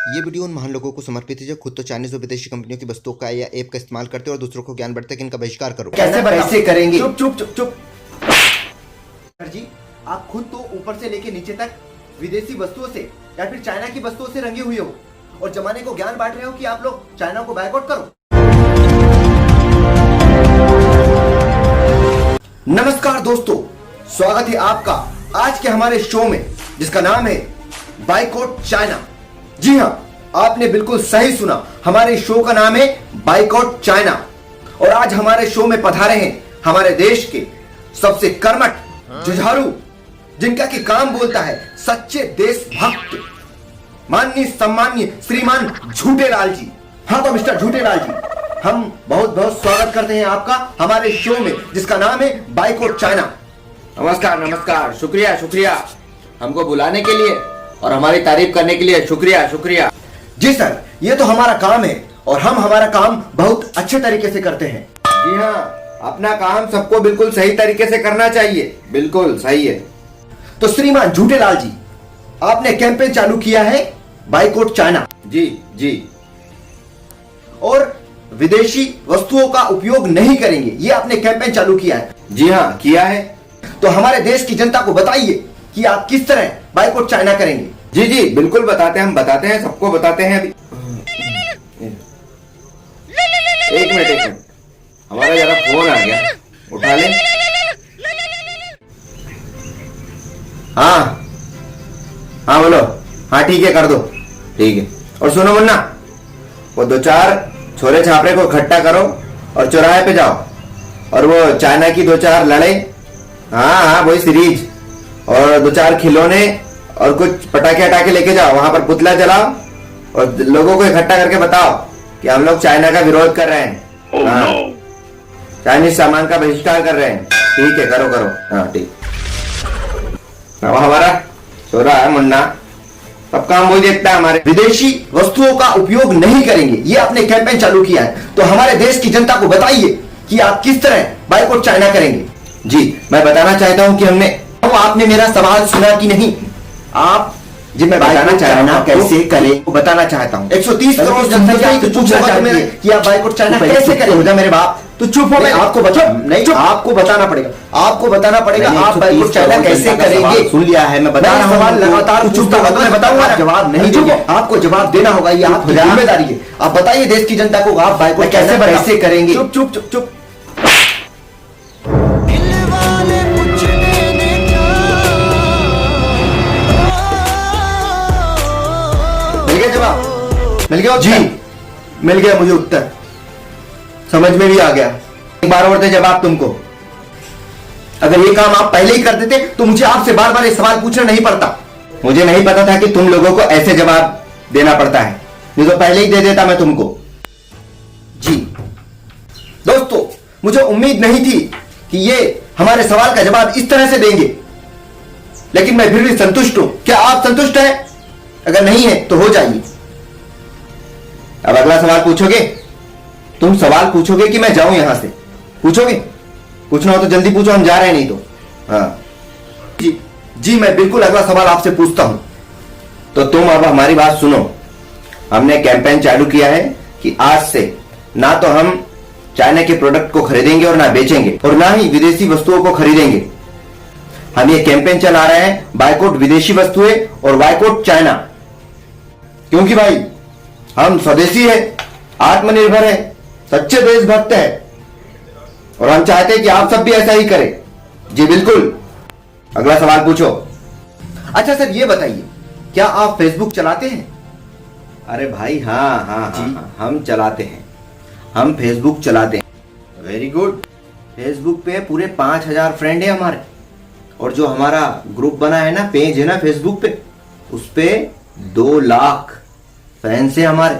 ये वीडियो उन महान लोगों को समर्पित है जो खुद तो चाइनीज और विदेशी कंपनियों की वस्तुओं का या ऐप का इस्तेमाल करते हैं और दूसरों को ज्ञान बढ़ता है कि इनका बहिष्कार करो। कैसे करेंगे? चुप चुप चुप चुप। सर जी, आप खुद तो ऊपर से लेके नीचे तक विदेशी वस्तुओं से या फिर चाइना की वस्तुओं से रंगे हुए हो और जमाने को ज्ञान बांट रहे हो कि आप लोग चाइना को बायकॉट करो। नमस्कार दोस्तों, स्वागत है आपका आज के हमारे शो में जिसका नाम है बायकॉट चाइना। जी हाँ, आपने बिल्कुल सही सुना, हमारे शो का नाम है बायकॉट चाइना। और आज हमारे शो में पधारे हैं हमारे देश के सबसे कर्मठ, जुझारू, जिनका की काम बोलता है सच्चे देशभक्त, माननीय सम्माननीय श्रीमान झूठेलाल जी। हाँ तो मिस्टर झूठेलाल जी, हम बहुत बहुत स्वागत करते हैं आपका हमारे शो में जिसका नाम है बायकॉट चाइना। नमस्कार नमस्कार, शुक्रिया शुक्रिया हमको बुलाने के लिए और हमारी तारीफ करने के लिए। शुक्रिया शुक्रिया। जी सर, ये तो हमारा काम है और हम हमारा काम बहुत अच्छे तरीके से करते हैं। जी हाँ, अपना काम सबको बिल्कुल सही तरीके से करना चाहिए, बिल्कुल सही है। तो श्रीमान झूठेलाल जी, आपने कैंपेन चालू किया है बायकॉट चाइना। जी जी। और विदेशी वस्तुओं का उपयोग नहीं करेंगे, ये आपने कैंपेन चालू किया है। जी हाँ, किया है। तो हमारे देश की जनता को बताइए कि आप किस तरह बायकॉट चाइना करेंगे। जी जी बिल्कुल बताते हैं, हम बताते हैं, सबको बताते हैं। अभी एक मिनट, हमारा जरा फोन आ गया, उठा ले। हाँ हाँ बोलो। हाँ ठीक है, कर दो। ठीक है। और सुनो मुन्ना, वो 2-4 छोरे छापरे को इकट्ठा करो और चौराहे पे जाओ और वो चाइना की 2-4 लड़े, हाँ वही सीरीज, और 2-4 खिलौने और कुछ पटाखे हटाके लेके जाओ, वहां पर पुतला जलाओ और लोगों को इकट्ठा करके बताओ कि हम लोग चाइना का विरोध कर रहे हैं। हाँ, चाइनीज सामान का बहिष्कार कर रहे हैं। ठीक है, करो करो। हाँ ठीक। अब हमारा छोरा है मुन्ना, सब काम वही देखता है हमारे। विदेशी वस्तुओं का उपयोग नहीं करेंगे, ये आपने कैंपेन चालू किया है। तो हमारे देश की जनता को बताइए कि आप किस तरह बायकॉट चाइना करेंगे। जी, मैं बताना चाहता हूं कि हमने आपने मेरा सवाल सुना कि नहीं? आप जी मैं बताना चाहना कैसे करें वो बताना चाहता हूँ। 130 करोड़ जनसंख्या की पूछना चाहते हैं कि आप बायकॉट चाइना कैसे करें। हो जा मेरे बाप, तो चुप हो। मैं आपको नहीं, आपको बताना पड़ेगा, आपको बताना पड़ेगा आप बायकॉट चाइना कैसे करेंगे। सुन लिया है, मैं बता रहा हूँ। सवाल लगातार पूछता हूँ, मैं बताऊंगा, जवाब नहीं देंगे, आपको जवाब देना होगा, ये आपकी जिम्मेदारी है। आप बताइए देश की जनता को आप बायकॉट कैसे करेंगे। चुप चुप चुप चुप। मिल गया जी, मिल गया मुझे उत्तर, समझ में भी आ गया। एक बार और दे जवाब तुमको। अगर ये काम आप पहले ही कर देते तो मुझे आपसे बार बार ये सवाल पूछना नहीं पड़ता। मुझे नहीं पता था कि तुम लोगों को ऐसे जवाब देना पड़ता है, नहीं तो पहले ही दे देता मैं तुमको। जी दोस्तों, मुझे उम्मीद नहीं थी कि ये हमारे सवाल का जवाब इस तरह से देंगे, लेकिन मैं फिर भी संतुष्ट हूं। क्या आप संतुष्ट हैं? अगर नहीं है तो हो जाइए। अब अगला सवाल पूछोगे? तुम सवाल पूछोगे कि मैं जाऊं यहां से? पूछोगे? पूछना हो तो जल्दी पूछो, हम जा रहे हैं, नहीं तो। हाँ जी जी, मैं बिल्कुल अगला सवाल आपसे पूछता हूं। तो तुम अब हमारी बात सुनो। हमने कैंपेन चालू किया है कि आज से ना तो हम चाइना के प्रोडक्ट को खरीदेंगे और ना बेचेंगे और ना ही विदेशी वस्तुओं को खरीदेंगे। हम ये कैंपेन चला रहे हैं बायकॉट विदेशी वस्तुएं और बायकॉट चाइना, क्योंकि भाई हम स्वदेशी है, आत्मनिर्भर है, सच्चे देशभक्त है और हम चाहते हैं कि आप सब भी ऐसा ही करें। जी बिल्कुल। अगला सवाल पूछो। अच्छा सर, ये बताइए, क्या आप फेसबुक चलाते हैं? अरे भाई हाँ हाँ जी हाँ, हम चलाते हैं, हम फेसबुक चलाते हैं। Very good. फेसबुक पे पूरे 5000 फ्रेंड है हमारे, और जो हमारा ग्रुप बना है ना, पेज है ना फेसबुक पे, उस पे 2 लाख फैंस है हमारे।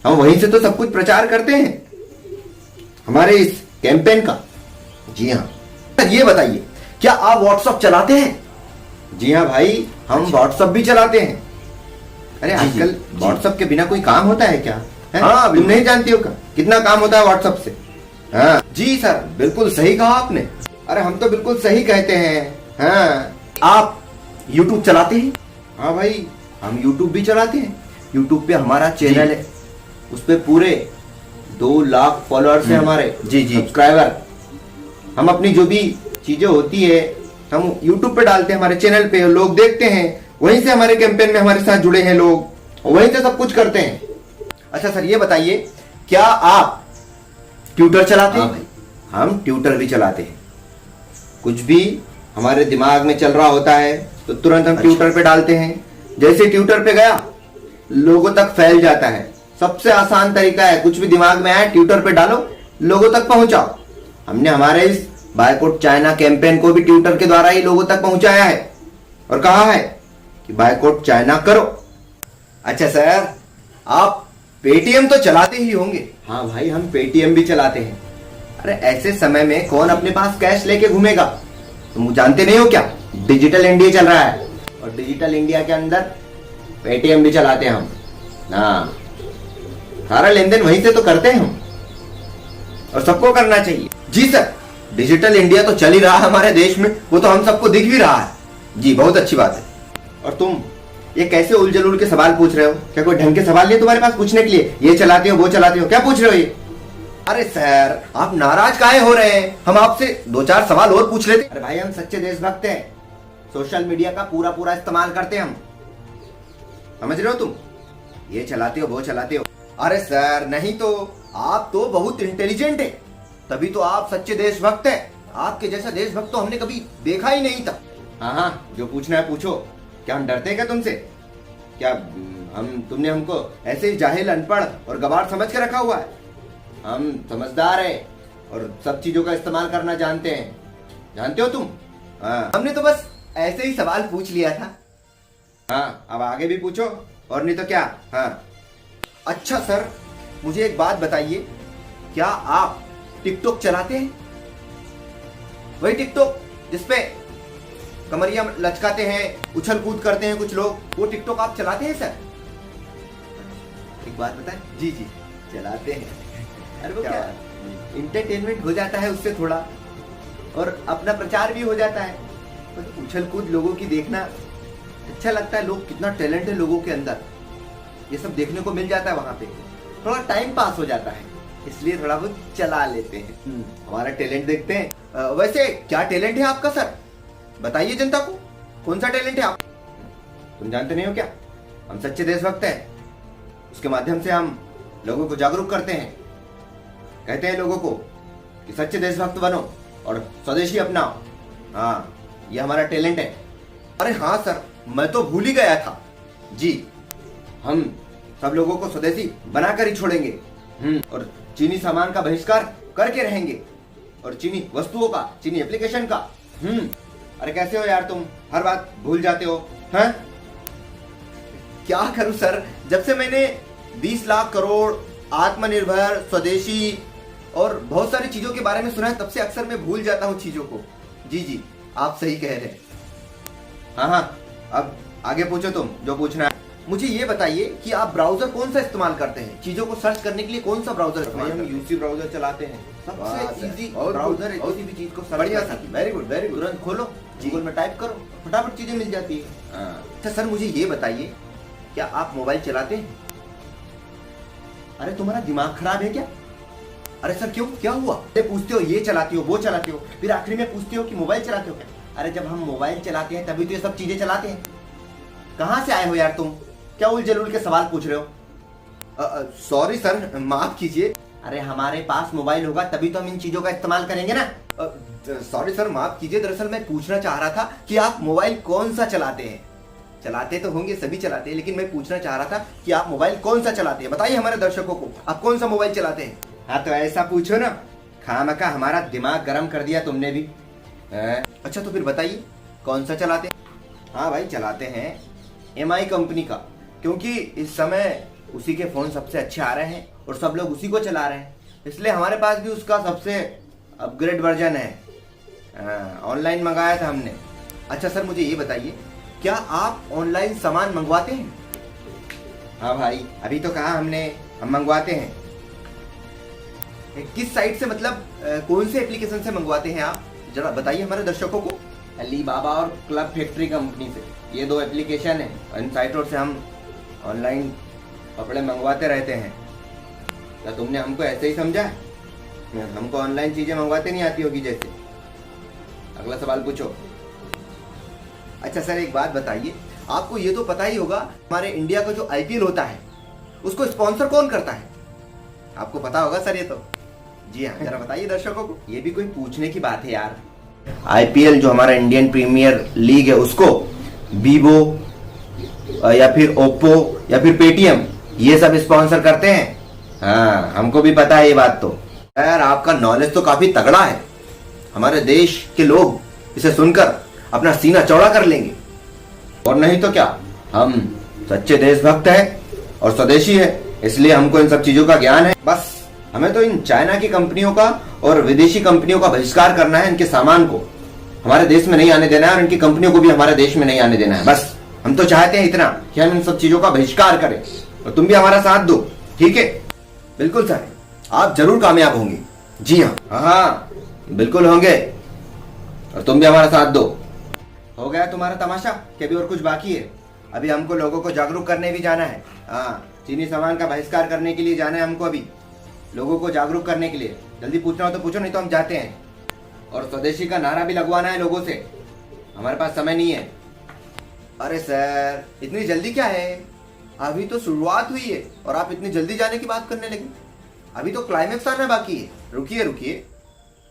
हम वहीं से तो सब कुछ प्रचार करते हैं हमारे इस कैंपेन का। जी हाँ। सर ये बताइए, क्या आप व्हाट्सएप चलाते हैं? जी हाँ भाई, हम व्हाट्सएप भी चलाते हैं। अरे आजकल व्हाट्सएप के बिना कोई काम होता है क्या? हाँ, तुम नहीं जानती हो क्या कितना काम होता है व्हाट्सएप से? हाँ जी सर, बिल्कुल सही कहा आपने। अरे हम तो बिल्कुल सही कहते हैं। हाँ, आप यूट्यूब चलाते हैं? हाँ भाई, हम यूट्यूब भी चलाते हैं। यूट्यूब पे हमारा चैनल है, उस पे पूरे 2 लाख फॉलोअर्स है हमारे, जी सब्सक्राइबर। हम अपनी जो भी चीजें होती है हम यूट्यूब पे डालते हैं, हमारे चैनल पे लोग देखते हैं, वहीं से हमारे कैंपेन में हमारे साथ जुड़े हैं लोग, वहीं से सब कुछ करते हैं। अच्छा सर ये बताइए, क्या आप ट्विटर चलाते हैं? भाई हम ट्विटर भी चलाते हैं, कुछ भी हमारे दिमाग में चल रहा होता है तो तुरंत हम ट्विटर पे डालते हैं। जैसे ट्विटर पे गया लोगों तक फैल जाता है। सबसे आसान तरीका है, कुछ भी दिमाग में आए ट्विटर पे डालो, लोगों तक पहुंचाओ। हमने हमारे इस बायकॉट चाइना कैंपेन को भी ट्विटर के द्वारा ही लोगों तक पहुंचाया है और कहा है कि बायकॉट चाइना करो। अच्छा सर, आप पेटीएम तो चलाते ही होंगे? हाँ भाई, हम पेटीएम भी चलाते हैं। अरे ऐसे समय में कौन अपने पास कैश लेके घूमेगा? तुम जानते नहीं हो क्या, डिजिटल इंडिया चल रहा है और डिजिटल इंडिया के अंदर पेटीएम भी चलाते हैं हम। हाँ, सारा लेन देन वहीं से तो करते हैं हम, और सबको करना चाहिए। जी सर, डिजिटल इंडिया तो चल ही रहा है हमारे देश में, वो तो हम सबको दिख भी रहा है। जी बहुत अच्छी बात है। और तुम ये कैसे उलझुल के सवाल पूछ रहे हो? क्या कोई ढंग के सवाल नहीं तुम्हारे पास पूछने के लिए? ये चलाते हो वो चलाते हो, क्या पूछ रहे हो ये? अरे सर, आप नाराज काहे हो रहे हैं? हम आपसे 2-4 सवाल और पूछ लेते। अरे भाई, हम सच्चे देशभक्त हैं, सोशल मीडिया का पूरा इस्तेमाल करते हैं हम, समझ रहे हो तुम? ये चलाते हो वो चलाते हो। अरे सर नहीं तो, आप तो बहुत इंटेलिजेंट है, तभी तो आप सच्चे देशभक्त हैं। आपके जैसा देशभक्त तो हमने कभी देखा ही नहीं था। हाँ, जो पूछना है पूछो। क्या हम डरते हैं क्या तुमसे? क्या तुमने हमको ऐसे ही जाहिल, अनपढ़ और गवार समझ के रखा हुआ है? हम समझदार है और सब चीजों का इस्तेमाल करना जानते हैं, जानते हो तुम? हाँ, हमने तो बस ऐसे ही सवाल पूछ लिया था। हाँ, अब आगे भी पूछो, और नहीं तो क्या। हाँ, अच्छा सर, मुझे एक बात बताइए, क्या आप टिकटॉक चलाते हैं? वही टिकटॉक जिसपे कमरिया लचकाते हैं, उछल कूद करते हैं कुछ लोग, वो टिकटॉक आप चलाते हैं सर? एक बात बताएं। जी चलाते हैं। अरे वो क्या इंटरटेनमेंट हो जाता है उससे थोड़ा, और अपना प्रचार भी हो जाता है। तो उछल कूद लोगों की देखना अच्छा लगता है। लोग, कितना टैलेंट है लोगों के अंदर, ये सब देखने को मिल जाता है वहां पे। थोड़ा टाइम पास हो जाता है, इसलिए थोड़ा बहुत चला लेते हैं। हमारा टैलेंट देखते हैं। वैसे क्या टैलेंट है आपका सर? बताइए जनता को, कौन सा टैलेंट है आप? तुम जानते नहीं हो क्या? हम सच्चे देशभक्त हैं, उसके माध्यम से हम लोगों को जागरूक करते हैं, कहते हैं लोगों को कि सच्चे देशभक्त बनो और स्वदेशी अपनाओ। हाँ, ये हमारा टैलेंट है। अरे हाँ सर, मैं तो भूल ही गया था। जी, हम सब लोगों को स्वदेशी बनाकर ही छोड़ेंगे। और चीनी सामान का बहिष्कार करके रहेंगे, और चीनी वस्तुओं का, चीनी एप्लीकेशन का। अरे कैसे हो यार, तुम हर बात भूल जाते हो। हैं? क्या करूं सर, जब से मैंने 20 लाख करोड़, आत्मनिर्भर, स्वदेशी और बहुत सारी चीजों के बारे में सुना है, तब से अक्सर मैं भूल जाता हूं चीजों को। जी, आप सही कह रहे हैं। हाँ, अब आगे पूछो तुम जो पूछना है। मुझे ये बताइए कि आप ब्राउजर कौन सा इस्तेमाल करते हैं? चीजों को सर्च करने के लिए कौन सा ब्राउजर इस्तेमाल करते हैं? हम यूसी ब्राउजर चलाते हैं। सबसे इजी और ब्राउजर है, किसी भी चीज को सर्च बढ़िया करने की। Very good. तुरंत खोलो, गूगल में टाइप करो, फटाफट चीजें मिल जाती है। अच्छा सर, मुझे ये बताइए, क्या आप मोबाइल चलाते हैं? अरे तुम्हारा दिमाग खराब है क्या? अरे सर क्यों, क्या हुआ? पूछते हो ये चलाती हो वो चलाते हो, फिर आखिरी में पूछते हो कि मोबाइल चलाते हो क्या? अरे जब हम मोबाइल चलाते हैं तभी तो ये सब चीजें चलाते हैं। कहाँ से आए हो यार तुम? क्या उलझुल के सवाल पूछ रहे हो? सॉरी सर, माफ कीजिए। अरे हमारे पास मोबाइल होगा तभी तो हम इन चीजों का इस्तेमाल करेंगे ना। सॉरी सर, माफ कीजिए। दरअसल मैं पूछना चाह रहा था कि आप मोबाइल कौन सा चलाते हैं? चलाते तो होंगे, सभी चलाते हैं, लेकिन मैं पूछना चाह रहा था कि आप मोबाइल कौन सा चलाते हैं। बताइए हमारे दर्शकों को, आप कौन सा मोबाइल चलाते हैं? हाँ तो ऐसा पूछो ना, खामखा हमारा दिमाग गर्म कर दिया तुमने भी। अच्छा तो फिर बताइए कौन सा चलाते हैं? हाँ भाई, चलाते हैं MI कंपनी का, क्योंकि इस समय उसी के फोन सबसे अच्छे आ रहे हैं और सब लोग उसी को चला रहे हैं, इसलिए हमारे पास भी उसका सबसे अपग्रेड वर्जन है। ऑनलाइन मंगाया था हमने। अच्छा सर, मुझे ये बताइए, क्या आप ऑनलाइन सामान मंगवाते हैं? हाँ भाई, अभी तो कहा हमने, हम मंगवाते हैं। किस साइट से, मतलब कौन से एप्लीकेशन से मंगवाते हैं आप? जरा बताइए हमारे दर्शकों को। अलीबाबा और क्लब फैक्ट्री कंपनी से, ये 2 एप्लीकेशन है। इन साइटों से हम ऑनलाइन कपड़े मंगवाते रहते हैं। क्या तुमने हमको ऐसे ही समझा है? हमको ऑनलाइन चीजें मंगवाते नहीं आती होगी जैसे। अगला सवाल पूछो। अच्छा सर, एक बात बताइए, आपको ये तो पता ही होगा हमारे इंडिया का जो आईपीएल होता है उसको स्पॉन्सर कौन करता है? आपको पता होगा सर ये तो। जी हाँ, जरा बताइए दर्शकों को। ये भी कोई पूछने की बात है यार। आईपीएल जो हमारा इंडियन प्रीमियर लीग है उसको वीवो या फिर ओप्पो या फिर पेटीएम ये सब स्पॉन्सर करते हैं। हाँ, हमको भी पता है ये बात तो। यार आपका नॉलेज तो काफी तगड़ा है। हमारे देश के लोग इसे सुनकर अपना सीना चौड़ा कर लेंगे। और नहीं तो क्या, हम सच्चे देशभक्त हैं और स्वदेशी है, इसलिए हमको इन सब चीजों का ज्ञान है। बस हमें तो इन चाइना की कंपनियों का और विदेशी कंपनियों का बहिष्कार करना है। इनके सामान को हमारे देश में नहीं आने देना है और इनकी कंपनियों को भी हमारे देश में नहीं आने देना है। बस हम तो चाहते हैं इतना कि हम इन सब चीजों का बहिष्कार करें और तुम भी हमारा साथ दो, ठीक है? बिल्कुल सर, आप जरूर कामयाब होंगे। जी हाँ। हाँ बिल्कुल होंगे, और तुम भी हमारा साथ दो। हो गया तुम्हारा तमाशा कि अभी और कुछ बाकी है? अभी हमको लोगों को जागरूक करने भी जाना है। हाँ, चीनी सामान का बहिष्कार करने के लिए जाना है हमको, अभी लोगों को जागरूक करने के लिए। जल्दी पूछना हो तो पूछो, नहीं तो हम जाते हैं। और स्वदेशी का नारा भी लगवाना है लोगों से। हमारे पास समय नहीं है। अरे सर, इतनी जल्दी क्या है? अभी तो शुरुआत हुई है और आप इतनी जल्दी जाने की बात करने लगे। अभी तो क्लाइमेक्स आना बाकी है। रुकिए रुकिए,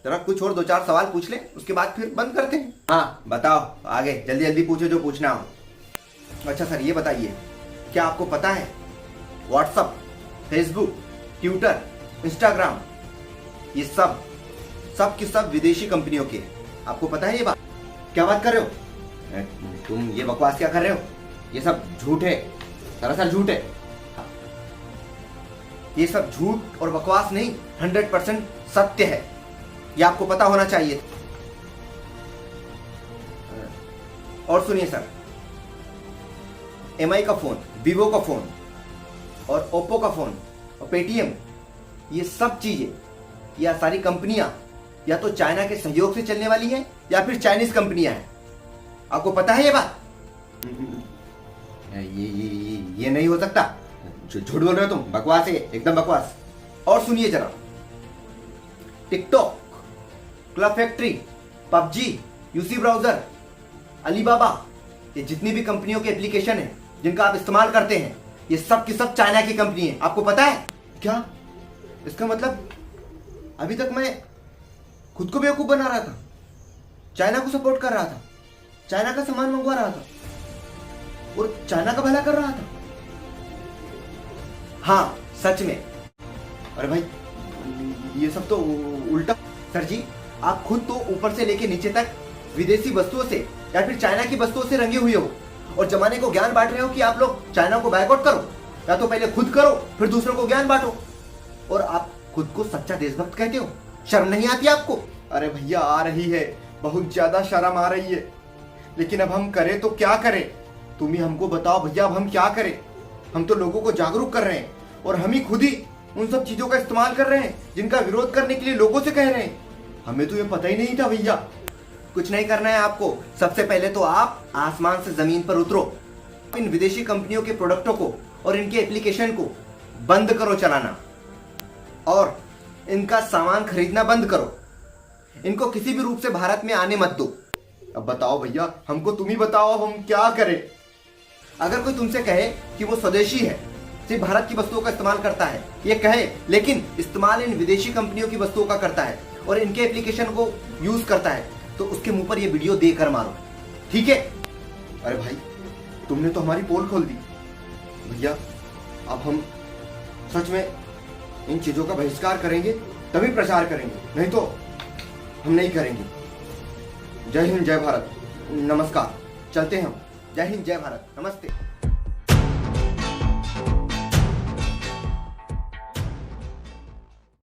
जरा कुछ और 2-4 सवाल पूछ लें, उसके बाद फिर बंद करते हैं। हाँ बताओ, आगे जल्दी जल्दी पूछो जो पूछना हो। अच्छा सर, ये बताइए, क्या आपको पता है व्हाट्सअप, फेसबुक, ट्विटर, इंस्टाग्राम ये सब की सब विदेशी कंपनियों के? आपको पता है ये बात? क्या बात कर रहे हो तुम? ये बकवास क्या कर रहे हो? ये सब झूठ है, सरासर झूठ है। ये सब झूठ और बकवास नहीं, 100% सत्य है। ये आपको पता होना चाहिए। और सुनिए सर, एमआई का फोन, वीवो का फोन और ओप्पो का फोन और पेटीएम, ये सब चीजें या सारी कंपनियां या तो चाइना के सहयोग से चलने वाली हैं या फिर चाइनीज कंपनियां हैं। आपको पता है ये बात? ये नहीं हो सकता। झूठ बोल रहे हो तुम, बकवास है, एकदम बकवास। और सुनिए जरा, TikTok, club factory, PUBG, UC browser, Alibaba, ये जितनी भी कंपनियों के एप्लीकेशन हैं जिनका आप इस्तेमाल करते हैं, ये सब की सब चाइना की कंपनी है। आपको पता है? क्या इसका मतलब अभी तक मैं खुद को बेवकूफ बना रहा था, चाइना को सपोर्ट कर रहा था, चाइना का सामान मंगवा रहा था और चाइना का भला कर रहा था। हाँ सच में। अरे भाई, ये सब तो उल्टा। सर जी, आप खुद तो ऊपर से लेके नीचे तक विदेशी वस्तुओं से या फिर चाइना की वस्तुओं से रंगे हुए हो और जमाने को ज्ञान बांट रहे हो कि आप लोग चाइना को बायकॉट करो, या तो पहले खुद करो फिर दूसरों को ज्ञान बांटो। और आप खुद को सच्चा देशभक्त कहते हो। शर्म नहीं आती आपको? अरे भैया, आ रही है, बहुत ज्यादा शर्म आ रही है, लेकिन अब हम करें तो क्या करें? तुम ही हमको बताओ भैया, अब हम क्या करें? हम तो लोगों को जागरूक कर रहे हैं और हम ही खुद ही उन सब चीजों का इस्तेमाल कर रहे हैं जिनका विरोध करने के लिए लोगों से कह रहे हैं। हमें तो ये पता ही नहीं था भैया। कुछ नहीं करना है आपको। सबसे पहले तो आप आसमान से जमीन पर उतरो। इन विदेशी कंपनियों के प्रोडक्टों को और इनके एप्लीकेशन को बंद करो चलाना और इनका सामान खरीदना बंद करो। इनको किसी भी रूप से भारत में आने मत दो। अब बताओ भैया, हमको तुम ही बताओ, अब हम क्या करें? अगर कोई तुमसे कहे कि वो स्वदेशी है, सिर्फ भारत की वस्तुओं का इस्तेमाल करता है, ये कहे, लेकिन इस्तेमाल इन विदेशी कंपनियों की वस्तुओं का करता है और इनके एप्लीकेशन को यूज करता है, तो उसके मुंह पर ये वीडियो देकर मारो, ठीक है? अरे भाई, तुमने तो हमारी पोल खोल दी भैया। अब हम सच में इन चीजों का बहिष्कार करेंगे, तभी प्रचार करेंगे, नहीं तो हम नहीं करेंगे। जय हिंद, जय भारत, नमस्कार। चलते हैं हम। जय हिंद, जय भारत, नमस्ते।